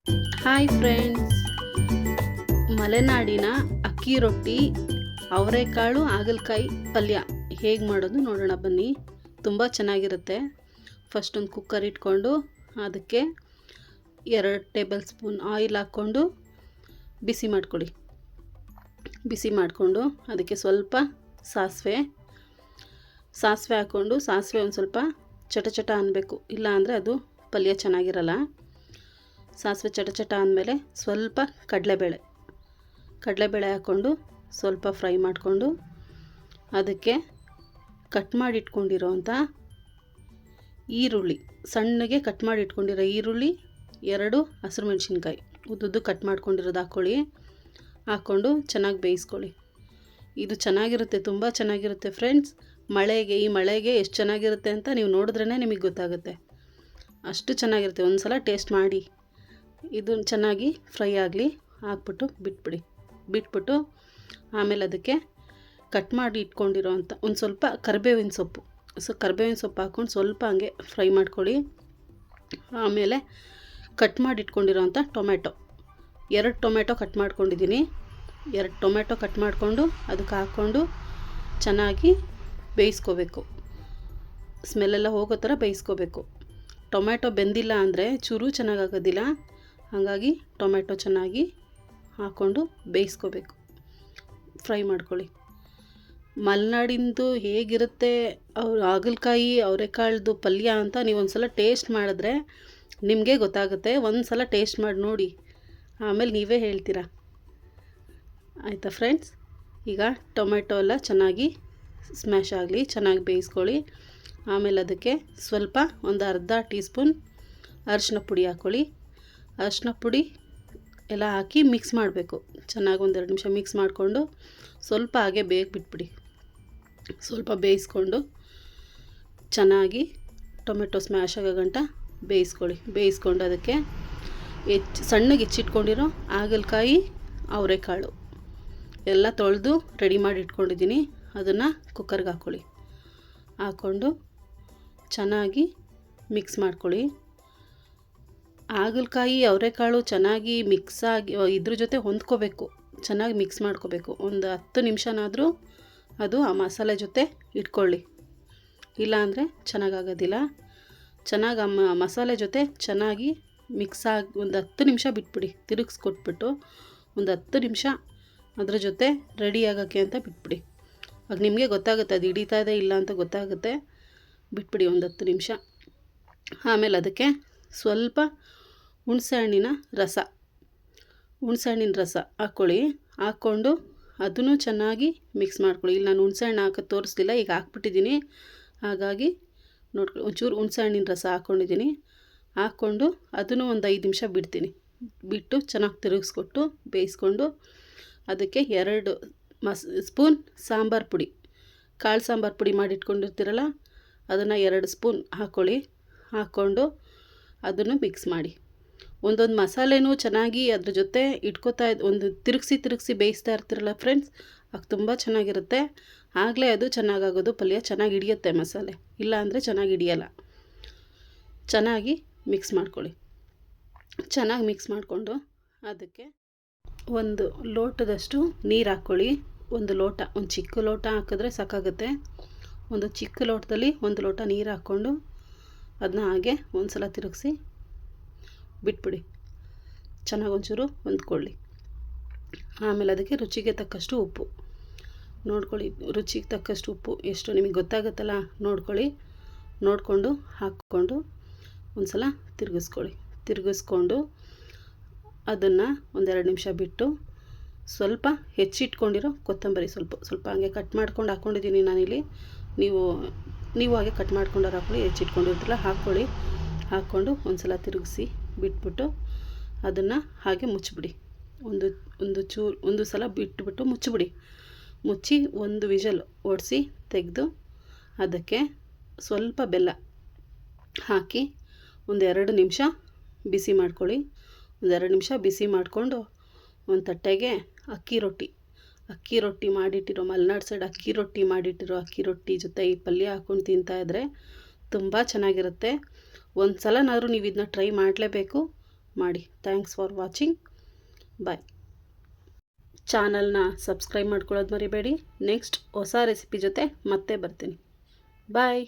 Hi friends, ಮಲೆನಾಡಿನ ಅಕ್ಕಿ ರೊಟ್ಟಿ, ಅವರೆಕಾಳು ಹಾಗಲಕಾಯಿ ಪಲ್ಯ ಹೇಗೆ ಮಾಡೋದು ನೋಡೋಣ ಬನ್ನಿ. ತುಂಬ ಚೆನ್ನಾಗಿರುತ್ತೆ. ಫಸ್ಟ್ ಒಂದು ಕುಕ್ಕರ್ ಇಟ್ಕೊಂಡು ಅದಕ್ಕೆ 2 ಟೇಬಲ್ ಸ್ಪೂನ್ ಆಯಿಲ್ ಹಾಕ್ಕೊಂಡು ಬಿಸಿ ಮಾಡ್ಕೊಳ್ಳಿ. ಬಿಸಿ ಮಾಡಿಕೊಂಡು ಅದಕ್ಕೆ ಸ್ವಲ್ಪ ಸಾಸಿವೆ ಹಾಕ್ಕೊಂಡು, ಸಾಸಿವೆ ಒಂದು ಸ್ವಲ್ಪ ಚಟ ಅನ್ನಬೇಕು, ಇಲ್ಲ ಅಂದರೆ ಅದು ಪಲ್ಯ ಚೆನ್ನಾಗಿರಲ್ಲ. ಸಾಸಿವೆ ಚಟ ಅಂದಮೇಲೆ ಸ್ವಲ್ಪ ಕಡಲೆಬೇಳೆ ಹಾಕ್ಕೊಂಡು ಸ್ವಲ್ಪ ಫ್ರೈ ಮಾಡಿಕೊಂಡು ಅದಕ್ಕೆ ಕಟ್ ಮಾಡಿ ಇಟ್ಕೊಂಡಿರೋಂಥ ಈರುಳ್ಳಿ, ಸಣ್ಣಗೆ ಕಟ್ ಮಾಡಿ ಇಟ್ಕೊಂಡಿರೋ ಈರುಳ್ಳಿ, 2 ಹಸಿರು ಮೆಣಸಿನ್ಕಾಯಿ ಉದ್ದುದ್ದು ಕಟ್ ಮಾಡ್ಕೊಂಡಿರೋದು ಹಾಕ್ಕೊಂಡು ಚೆನ್ನಾಗಿ ಬೇಯಿಸ್ಕೊಳ್ಳಿ. ಇದು ಚೆನ್ನಾಗಿರುತ್ತೆ, ತುಂಬ ಚೆನ್ನಾಗಿರುತ್ತೆ ಫ್ರೆಂಡ್ಸ್. ಈ ಮಳೆಗೆ ಎಷ್ಟು ಚೆನ್ನಾಗಿರುತ್ತೆ ಅಂತ ನೀವು ನೋಡಿದ್ರೇ ನಿಮಗೆ ಗೊತ್ತಾಗುತ್ತೆ. ಅಷ್ಟು ಚೆನ್ನಾಗಿರುತ್ತೆ. ಒಂದು ಸಲ ಟೇಸ್ಟ್ ಮಾಡಿ. ಇದು ಚೆನ್ನಾಗಿ ಫ್ರೈ ಆಗಲಿ, ಹಾಕ್ಬಿಟ್ಟು ಬಿಟ್ಬಿಟ್ಟು ಆಮೇಲೆ ಅದಕ್ಕೆ ಕಟ್ ಮಾಡಿ ಇಟ್ಕೊಂಡಿರೋ ಅಂಥ ಒಂದು ಸ್ವಲ್ಪ ಕರಿಬೇವಿನ ಸೊಪ್ಪು ಹಾಕ್ಕೊಂಡು ಸ್ವಲ್ಪ ಹಂಗೆ ಫ್ರೈ ಮಾಡ್ಕೊಳ್ಳಿ. ಆಮೇಲೆ ಕಟ್ ಮಾಡಿ ಇಟ್ಕೊಂಡಿರೋ ಅಂಥ ಟೊಮೆಟೊ, 2 ಟೊಮೆಟೊ ಕಟ್ ಮಾಡ್ಕೊಂಡಿದ್ದೀನಿ. 2 ಟೊಮೆಟೊ ಕಟ್ ಮಾಡಿಕೊಂಡು ಅದಕ್ಕೆ ಹಾಕ್ಕೊಂಡು ಚೆನ್ನಾಗಿ ಬೇಯಿಸ್ಕೋಬೇಕು. ಸ್ಮೆಲ್ಲೆಲ್ಲ ಹೋಗೋ ಥರ ಬೇಯಿಸ್ಕೋಬೇಕು. ಟೊಮೆಟೊ ಬೆಂದಿಲ್ಲ ಅಂದರೆ ಚೂರು ಚೆನ್ನಾಗಾಗೋದಿಲ್ಲ. ಹಾಗಾಗಿ ಟೊಮೆಟೊ ಚೆನ್ನಾಗಿ ಹಾಕ್ಕೊಂಡು ಬೇಯಿಸ್ಕೋಬೇಕು, ಫ್ರೈ ಮಾಡ್ಕೊಳ್ಳಿ. ಮಲೆನಾಡಿಂದು ಹೇಗಿರುತ್ತೆ ಹಾಗಲಕಾಯಿ ಅವರೆಕಾಳ್ದು ಪಲ್ಯ ಅಂತ ನೀವು ಒಂದು ಸಲ ಟೇಸ್ಟ್ ಮಾಡಿದ್ರೆ ನಿಮಗೆ ಗೊತ್ತಾಗುತ್ತೆ. ಒಂದು ಸಲ ಟೇಸ್ಟ್ ಮಾಡಿ ನೋಡಿ, ಆಮೇಲೆ ನೀವೇ ಹೇಳ್ತೀರಾ. ಆಯಿತಾ ಫ್ರೆಂಡ್ಸ್? ಈಗ ಟೊಮೆಟೊ ಎಲ್ಲ ಚೆನ್ನಾಗಿ ಸ್ಮ್ಯಾಶ್ ಆಗಲಿ, ಚೆನ್ನಾಗಿ ಬೇಯಿಸ್ಕೊಳ್ಳಿ. ಆಮೇಲೆ ಅದಕ್ಕೆ ಸ್ವಲ್ಪ ಒಂದು ಅರ್ಧ ಟೀ ಸ್ಪೂನ್ ಅರಿಶಿನ ಪುಡಿ ಹಾಕ್ಕೊಳ್ಳಿ. ಅರಿಶಿನ ಪುಡಿ ಎಲ್ಲ ಹಾಕಿ ಮಿಕ್ಸ್ ಮಾಡಬೇಕು. ಚೆನ್ನಾಗಿ 1-2 ನಿಮಿಷ ಮಿಕ್ಸ್ ಮಾಡಿಕೊಂಡು ಸ್ವಲ್ಪ ಹಾಗೆ ಬಿಟ್ಬಿಡಿ. ಸ್ವಲ್ಪ ಬೇಯಿಸ್ಕೊಂಡು ಚೆನ್ನಾಗಿ ಟೊಮೆಟೊ ಸ್ಮ್ಯಾಶ್ ಆಗೋ ಗಂಟ ಬೇಯಿಸ್ಕೊಂಡು ಅದಕ್ಕೆ ಸಣ್ಣಗೆ ಹೆಚ್ಚಿಟ್ಕೊಂಡಿರೋ ಹಾಗಲಕಾಯಿ ಅವರೆಕಾಳು ಎಲ್ಲ ತೊಳೆದು ರೆಡಿ ಮಾಡಿ ಇಟ್ಕೊಂಡಿದ್ದೀನಿ. ಅದನ್ನು ಕುಕ್ಕರ್ಗೆ ಹಾಕ್ಕೊಂಡು ಚೆನ್ನಾಗಿ ಮಿಕ್ಸ್ ಮಾಡ್ಕೊಳ್ಳಿ. ಹಾಗಲಕಾಯಿ ಅವರೆಕಾಳು ಚೆನ್ನಾಗಿ ಮಿಕ್ಸ್ ಆಗಿ ಇದ್ರ ಜೊತೆ ಹೊಂದ್ಕೋಬೇಕು, ಚೆನ್ನಾಗಿ ಮಿಕ್ಸ್ ಮಾಡ್ಕೋಬೇಕು. ಒಂದು 10 ನಿಮಿಷನಾದರೂ ಅದು ಆ ಮಸಾಲೆ ಜೊತೆ ಇಟ್ಕೊಳ್ಳಿ, ಇಲ್ಲಾಂದರೆ ಚೆನ್ನಾಗಾಗೋದಿಲ್ಲ. ಚೆನ್ನಾಗಿ ಆ ಮಸಾಲೆ ಜೊತೆ ಚೆನ್ನಾಗಿ ಮಿಕ್ಸ್ ಆಗಿ ಒಂದು 10 ನಿಮಿಷ ಬಿಟ್ಬಿಡಿ. ತಿರುಗಿಸ್ಕೊಟ್ಬಿಟ್ಟು ಒಂದು 10 ನಿಮಿಷ ಅದ್ರ ಜೊತೆ ರೆಡಿ ಆಗೋಕ್ಕೆ ಅಂತ ಬಿಟ್ಬಿಡಿ. ಆಗ ನಿಮಗೆ ಗೊತ್ತಾಗುತ್ತೆ ಅದು ಹಿಡಿತಾ ಇದೆ ಇಲ್ಲ ಅಂತ ಗೊತ್ತಾಗುತ್ತೆ. ಬಿಟ್ಬಿಡಿ ಒಂದು 10 ನಿಮಿಷ. ಆಮೇಲೆ ಅದಕ್ಕೆ ಸ್ವಲ್ಪ ಹುಣಸೆಹಣ್ಣಿನ ರಸ ಹಾಕ್ಕೊಂಡು ಅದನ್ನು ಚೆನ್ನಾಗಿ ಮಿಕ್ಸ್ ಮಾಡ್ಕೊಳ್ಳಿ. ಇಲ್ಲಿ ನಾನು ಹುಣಸೆಹಣ್ಣು ಹಾಕೋದು ತೋರಿಸ್ಲಿಲ್ಲ, ಈಗ ಹಾಕ್ಬಿಟ್ಟಿದ್ದೀನಿ. ಹಾಗಾಗಿ ನೋಡ್ಕೊಳ್ಳಿ, ಒಂಚೂರು ಹುಣಸೆಹಣ್ಣಿನ ರಸ ಹಾಕ್ಕೊಂಡು ಅದನ್ನು ಒಂದು 5 ನಿಮಿಷ ಬಿಟ್ಟು ಚೆನ್ನಾಗಿ ತಿರುಗಿಸ್ಕೊಟ್ಟು ಬೇಯಿಸ್ಕೊಂಡು ಅದಕ್ಕೆ 2 ಸ್ಪೂನ್ ಸಾಂಬಾರು ಪುಡಿ, ಕಾಳು ಸಾಂಬಾರು ಪುಡಿ ಮಾಡಿಟ್ಕೊಂಡಿರ್ತೀರಲ್ಲ ಅದನ್ನು 2 ಸ್ಪೂನ್ ಹಾಕ್ಕೊಂಡು ಅದನ್ನು ಮಿಕ್ಸ್ ಮಾಡಿ. ಒಂದೊಂದು ಮಸಾಲೆನೂ ಚೆನ್ನಾಗಿ ಅದ್ರ ಜೊತೆ ಒಂದು ತಿರುಗಿಸಿ ಬೇಯಿಸ್ತಾ ಇರ್ತೀರಲ್ಲ ಫ್ರೆಂಡ್ಸ್, ಆಗ ತುಂಬ ಚೆನ್ನಾಗಿರುತ್ತೆ. ಆಗಲೇ ಅದು ಚೆನ್ನಾಗಾಗೋದು, ಪಲ್ಯ ಚೆನ್ನಾಗಿ ಹಿಡಿಯುತ್ತೆ ಮಸಾಲೆ, ಇಲ್ಲ ಅಂದರೆ ಚೆನ್ನಾಗಿ ಹಿಡಿಯಲ್ಲ. ಚೆನ್ನಾಗಿ ಮಿಕ್ಸ್ ಮಾಡ್ಕೊಳ್ಳಿ. ಚೆನ್ನಾಗಿ ಮಿಕ್ಸ್ ಮಾಡಿಕೊಂಡು ಅದಕ್ಕೆ ಒಂದು ಲೋಟದಷ್ಟು ನೀರು ಹಾಕ್ಕೊಳ್ಳಿ. ಒಂದು ಚಿಕ್ಕ ಲೋಟ ಹಾಕಿದ್ರೆ ಸಾಕಾಗುತ್ತೆ. ಒಂದು ಚಿಕ್ಕ ಲೋಟದಲ್ಲಿ 1 ಲೋಟ ನೀರು ಹಾಕ್ಕೊಂಡು ಅದನ್ನ ಹಾಗೆ ಒಂದು ಸಲ ತಿರುಗಿಸಿ ಬಿಟ್ಬಿಡಿ. ಚೆನ್ನಾಗಿ ಒಂಚೂರು ಹೊಂದ್ಕೊಳ್ಳಿ. ಆಮೇಲೆ ಅದಕ್ಕೆ ರುಚಿಗೆ ತಕ್ಕಷ್ಟು ಉಪ್ಪು ನೋಡ್ಕೊಳ್ಳಿ. ರುಚಿಗೆ ತಕ್ಕಷ್ಟು ಉಪ್ಪು ಎಷ್ಟು ನಿಮಗೆ ಗೊತ್ತಾಗುತ್ತಲ್ಲ ನೋಡಿಕೊಂಡು ಹಾಕ್ಕೊಂಡು ಒಂದು ಸಲ ತಿರುಗಿಸ್ಕೊಂಡು ಅದನ್ನು 1-2 ನಿಮಿಷ ಬಿಟ್ಟು ಸ್ವಲ್ಪ ಹೆಚ್ಚಿಟ್ಕೊಂಡಿರೋ ಕೊತ್ತಂಬರಿ ಸ್ವಲ್ಪ ಹಂಗೆ ಕಟ್ ಮಾಡ್ಕೊಂಡು ಹಾಕ್ಕೊಂಡಿದ್ದೀನಿ ನಾನಿಲ್ಲಿ. ನೀವು ಹಾಗೆ ಕಟ್ ಮಾಡ್ಕೊಂಡವ್ರು ಹಾಕ್ಕೊಳ್ಳಿ, ಹೆಚ್ಚಿಟ್ಕೊಂಡಿರ್ತಿಲ್ಲ ಹಾಕ್ಕೊಂಡು ಒಂದು ಸಲ ತಿರುಗಿಸಿ ಬಿಟ್ಬಿಟ್ಟು ಅದನ್ನು ಹಾಗೆ ಮುಚ್ಚಿಬಿಡಿ. ಒಂದು ಸಲ ಬಿಟ್ಬಿಟ್ಟು ಮುಚ್ಚಿ 1 ವಿಷಲ್ ಓಡಿಸಿ ತೆಗೆದು ಅದಕ್ಕೆ ಸ್ವಲ್ಪ ಬೆಲ್ಲ ಹಾಕಿ 1-2 ನಿಮಿಷ ಬಿಸಿ ಮಾಡ್ಕೊಳ್ಳಿ. 1-2 ನಿಮಿಷ ಬಿಸಿ ಮಾಡಿಕೊಂಡು ಒಂದು ತಟ್ಟೆಗೆ ಅಕ್ಕಿ ರೊಟ್ಟಿ ಮಾಡಿಟ್ಟಿರೋ, ಮಲೆನಾಡು ಸೈಡ್ ಅಕ್ಕಿ ರೊಟ್ಟಿ ಜೊತೆ ಈ ಪಲ್ಯ ಹಾಕ್ಕೊಂಡು ತಿಂತಾಯಿದ್ರೆ ತುಂಬ ಚೆನ್ನಾಗಿರುತ್ತೆ. ಒಂದು ಸಲನಾದರೂ ನೀವು ಇದನ್ನ ಟ್ರೈ ಮಾಡಲೇಬೇಕು. ಮಾಡಿ. Thanks for watching. ಬಾಯ್. ಚಾನಲ್ನ ಸಬ್ಸ್ಕ್ರೈಬ್ ಮಾಡ್ಕೊಳ್ಳೋದು ಮರಿಬೇಡಿ. ನೆಕ್ಸ್ಟ್ ಹೊಸ ರೆಸಿಪಿ ಜೊತೆ ಮತ್ತೆ ಬರ್ತೀನಿ. ಬಾಯ್.